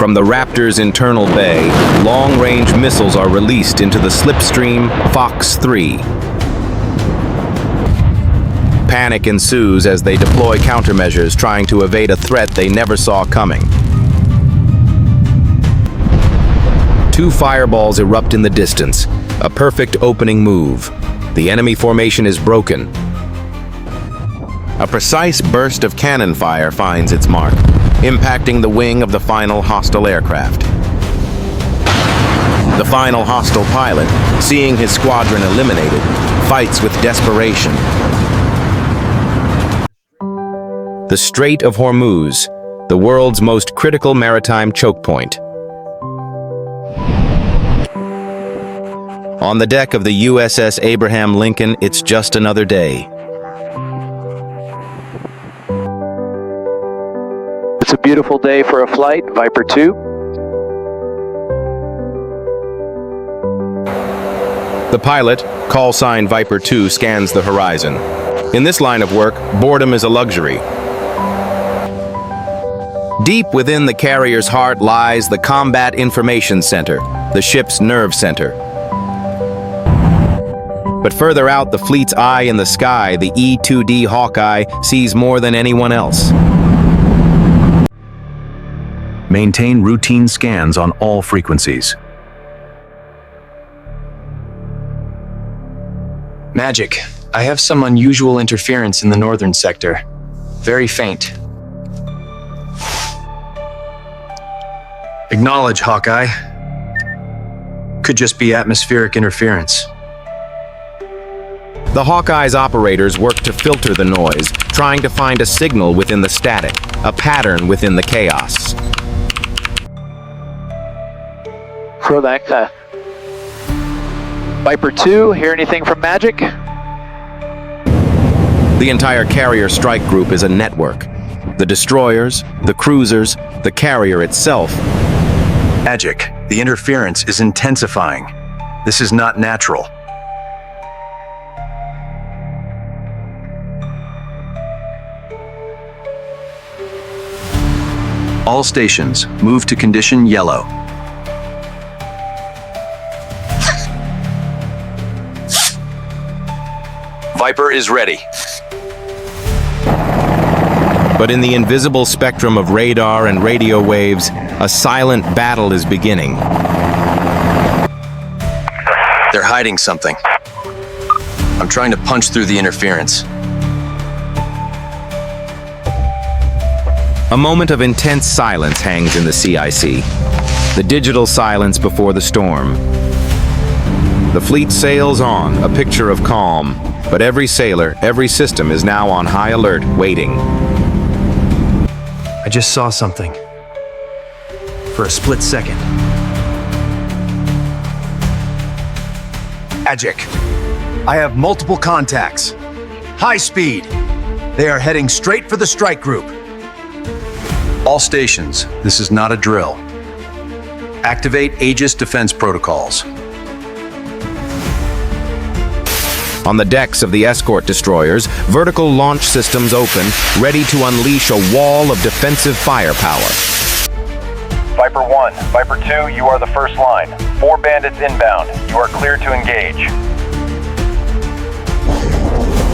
From the Raptor's internal bay, long-range missiles are released into the slipstream Fox 3. Panic ensues as they deploy countermeasures trying to evade a threat they never saw coming. Two fireballs erupt in the distance, a perfect opening move. The enemy formation is broken. A precise burst of cannon fire finds its mark, impacting the wing of the final hostile aircraft. The final hostile pilot, seeing his squadron eliminated, fights with desperation. The Strait of Hormuz, the world's most critical maritime choke point. On the deck of the USS Abraham Lincoln, it's just another day. It's a beautiful day for a flight, Viper 2. The pilot, call sign Viper 2, scans the horizon. In this line of work, boredom is a luxury. Deep within the carrier's heart lies the Combat Information Center, the ship's nerve center. But further out, the fleet's eye in the sky, the E-2D Hawkeye, sees more than anyone else. Maintain routine scans on all frequencies. Magic, I have some unusual interference in the northern sector. Very faint. Acknowledge, Hawkeye. Could just be atmospheric interference. The Hawkeye's operators work to filter the noise, trying to find a signal within the static, a pattern within the chaos. Frodak, Viper 2, hear anything from Magic? The entire carrier strike group is a network. The destroyers, the cruisers, the carrier itself. Magic, the interference is intensifying. This is not natural. All stations, move to condition yellow. Viper is ready. But in the invisible spectrum of radar and radio waves, a silent battle is beginning. They're hiding something. I'm trying to punch through the interference. A moment of intense silence hangs in the CIC. The digital silence before the storm. The fleet sails on, a picture of calm, but every sailor, every system is now on high alert, waiting. I just saw something. For a split second. Magic. I have multiple contacts. High speed. They are heading straight for the strike group. All stations, this is not a drill. Activate Aegis defense protocols. On the decks of the escort destroyers, vertical launch systems open, ready to unleash a wall of defensive firepower. Viper 1, Viper 2, you are the first line. 4 bandits inbound. You are clear to engage.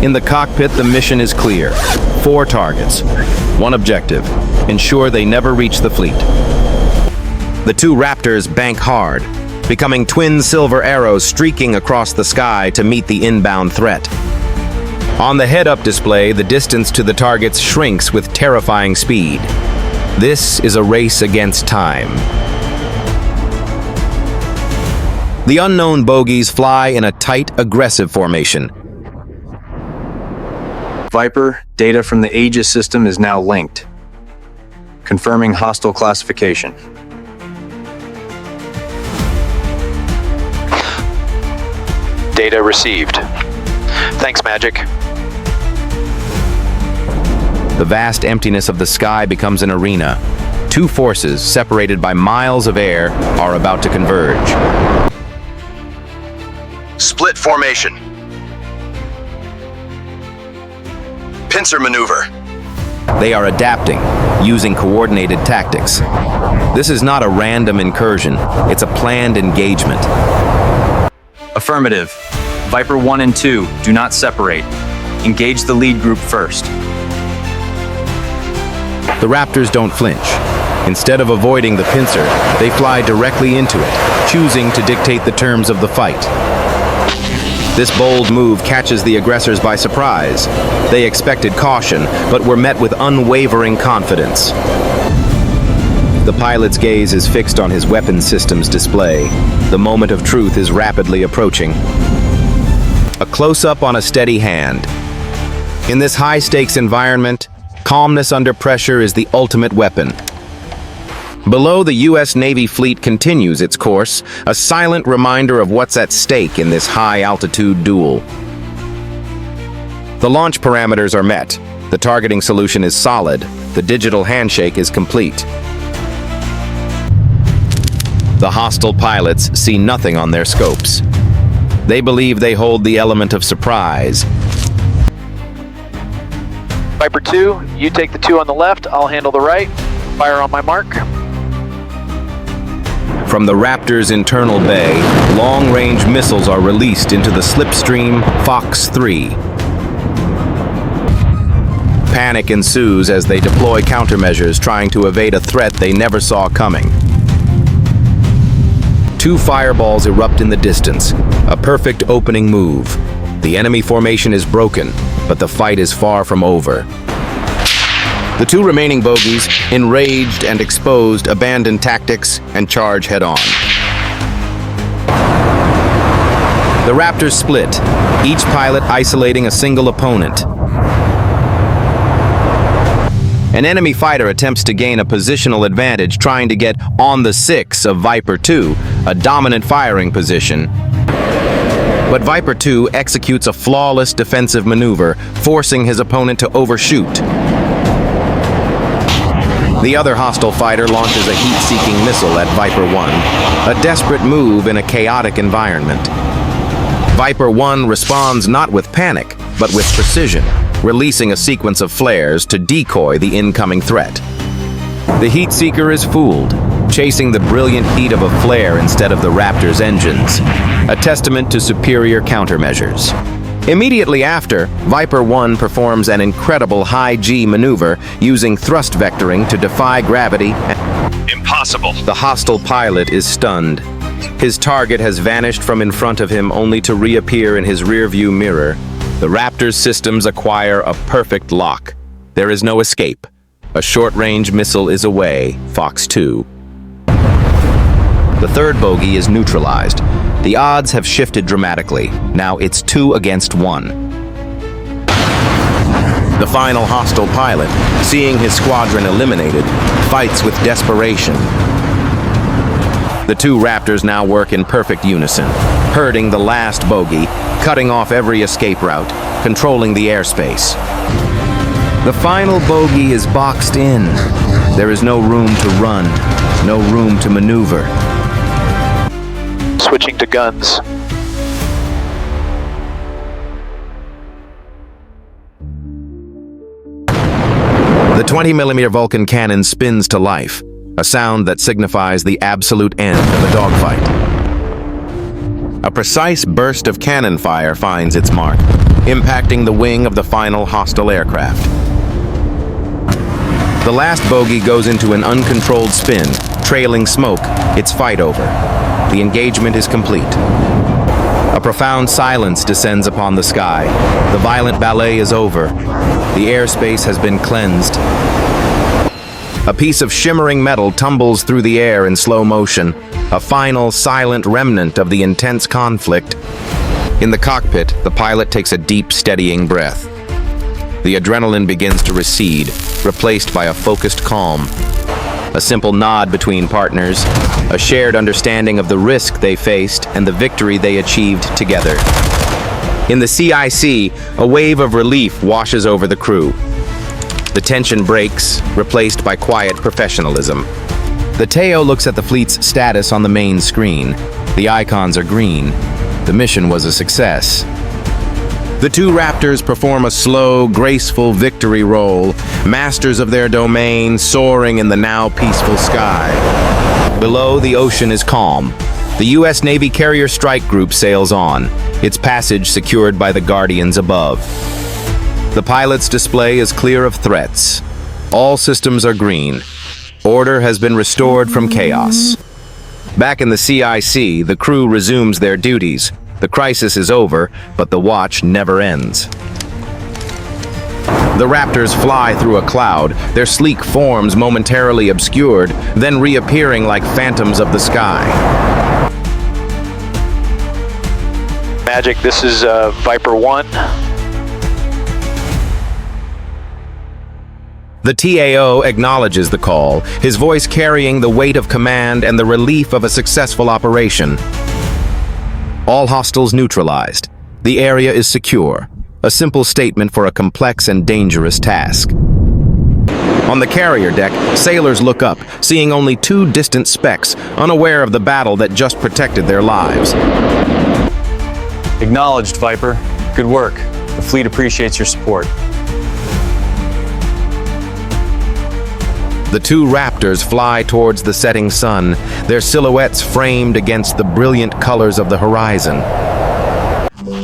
In the cockpit, the mission is clear. 4 targets. 1 objective. Ensure they never reach the fleet. The 2 Raptors bank hard, becoming twin silver arrows streaking across the sky to meet the inbound threat. On the head-up display, the distance to the targets shrinks with terrifying speed. This is a race against time. The unknown bogies fly in a tight, aggressive formation. Viper, data from the Aegis system is now linked. Confirming hostile classification. Data received. Thanks, Magic. The vast emptiness of the sky becomes an arena. 2 forces, separated by miles of air, are about to converge. Split formation. Pincer maneuver. They are adapting, using coordinated tactics. This is not a random incursion, it's a planned engagement. Affirmative. Viper 1 and 2, do not separate. Engage the lead group first. The Raptors don't flinch. Instead of avoiding the pincer, they fly directly into it, choosing to dictate the terms of the fight. This bold move catches the aggressors by surprise. They expected caution, but were met with unwavering confidence. The pilot's gaze is fixed on his weapon system's display. The moment of truth is rapidly approaching. A close-up on a steady hand. In this high-stakes environment, calmness under pressure is the ultimate weapon. Below, the U.S. Navy fleet continues its course, a silent reminder of what's at stake in this high-altitude duel. The launch parameters are met. The targeting solution is solid. The digital handshake is complete. The hostile pilots see nothing on their scopes. They believe they hold the element of surprise. Viper 2, you take the 2 on the left, I'll handle the right. Fire on my mark. From the Raptor's internal bay, long-range missiles are released into the slipstream Fox 3. Panic ensues as they deploy countermeasures trying to evade a threat they never saw coming. 2 fireballs erupt in the distance, a perfect opening move. The enemy formation is broken, but the fight is far from over. The 2 remaining bogies, enraged and exposed, abandon tactics and charge head-on. The Raptors split, each pilot isolating a single opponent. An enemy fighter attempts to gain a positional advantage, trying to get on the 6 of Viper 2, a dominant firing position. But Viper 2 executes a flawless defensive maneuver, forcing his opponent to overshoot. The other hostile fighter launches a heat-seeking missile at Viper 1, a desperate move in a chaotic environment. Viper 1 responds not with panic, but with precision, releasing a sequence of flares to decoy the incoming threat. The heat seeker is fooled, chasing the brilliant heat of a flare instead of the Raptor's engines, a testament to superior countermeasures. Immediately after, Viper 1 performs an incredible high-G maneuver using thrust vectoring to defy gravity. Impossible. The hostile pilot is stunned. His target has vanished from in front of him only to reappear in his rearview mirror. The Raptor's systems acquire a perfect lock. There is no escape. A short-range missile is away, Fox 2. The third bogey is neutralized. The odds have shifted dramatically. Now it's 2 against 1. The final hostile pilot, seeing his squadron eliminated, fights with desperation. The 2 Raptors now work in perfect unison, herding the last bogey, cutting off every escape route, controlling the airspace. The final bogey is boxed in. There is no room to run, no room to maneuver. Switching to guns. The 20mm Vulcan cannon spins to life, a sound that signifies the absolute end of a dogfight. A precise burst of cannon fire finds its mark, impacting the wing of the final hostile aircraft. The last bogey goes into an uncontrolled spin, trailing smoke, its fight over. The engagement is complete. A profound silence descends upon the sky. The violent ballet is over. The airspace has been cleansed. A piece of shimmering metal tumbles through the air in slow motion, a final silent remnant of the intense conflict. In the cockpit, the pilot takes a deep, steadying breath. The adrenaline begins to recede, replaced by a focused calm. A simple nod between partners, a shared understanding of the risk they faced and the victory they achieved together. In the CIC, a wave of relief washes over the crew. The tension breaks, replaced by quiet professionalism. The Teo looks at the fleet's status on the main screen. The icons are green. The mission was a success. The two Raptors perform a slow, graceful victory roll, masters of their domain, soaring in the now peaceful sky. Below, the ocean is calm. The U.S. Navy Carrier Strike Group sails on, its passage secured by the Guardians above. The pilot's display is clear of threats. All systems are green. Order has been restored from chaos. Back in the CIC, the crew resumes their duties. The crisis is over, but the watch never ends. The Raptors fly through a cloud, their sleek forms momentarily obscured, then reappearing like phantoms of the sky. Magic, this is Viper 1. The TAO acknowledges the call, his voice carrying the weight of command and the relief of a successful operation. All hostiles neutralized. The area is secure. A simple statement for a complex and dangerous task. On the carrier deck, sailors look up, seeing only two distant specks, unaware of the battle that just protected their lives. Acknowledged, Viper. Good work. The fleet appreciates your support. The two Raptors fly towards the setting sun, their silhouettes framed against the brilliant colors of the horizon.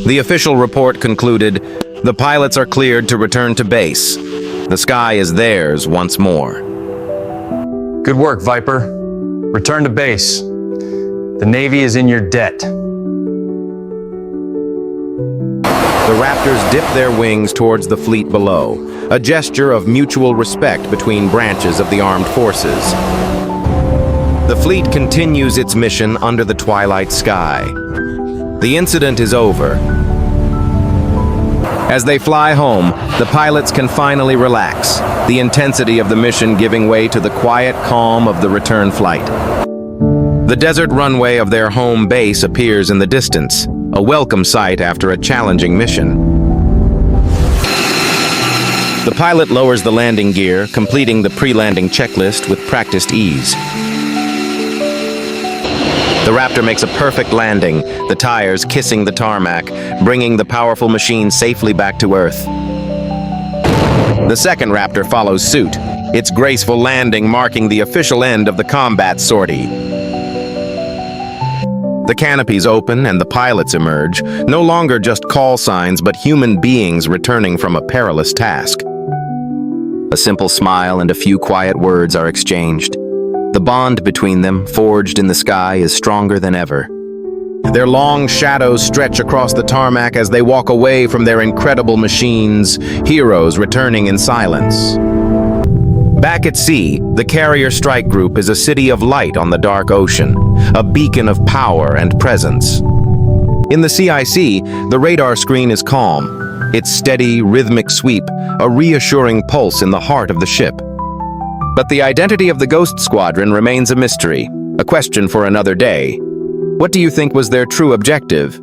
The official report concluded, the pilots are cleared to return to base. The sky is theirs once more. Good work, Viper. Return to base. The Navy is in your debt. The Raptors dip their wings towards the fleet below, a gesture of mutual respect between branches of the armed forces. The fleet continues its mission under the twilight sky. The incident is over. As they fly home, the pilots can finally relax, the intensity of the mission giving way to the quiet calm of the return flight. The desert runway of their home base appears in the distance, a welcome sight after a challenging mission. The pilot lowers the landing gear, completing the pre-landing checklist with practiced ease. The Raptor makes a perfect landing, the tires kissing the tarmac, bringing the powerful machine safely back to Earth. The second Raptor follows suit, its graceful landing marking the official end of the combat sortie. The canopies open and the pilots emerge, no longer just call signs but human beings returning from a perilous task. A simple smile and a few quiet words are exchanged. The bond between them, forged in the sky, is stronger than ever. Their long shadows stretch across the tarmac as they walk away from their incredible machines, heroes returning in silence. Back at sea, the Carrier Strike Group is a city of light on the dark ocean, a beacon of power and presence. In the CIC, the radar screen is calm, its steady, rhythmic sweep, a reassuring pulse in the heart of the ship. But the identity of the Ghost Squadron remains a mystery, a question for another day. What do you think was their true objective?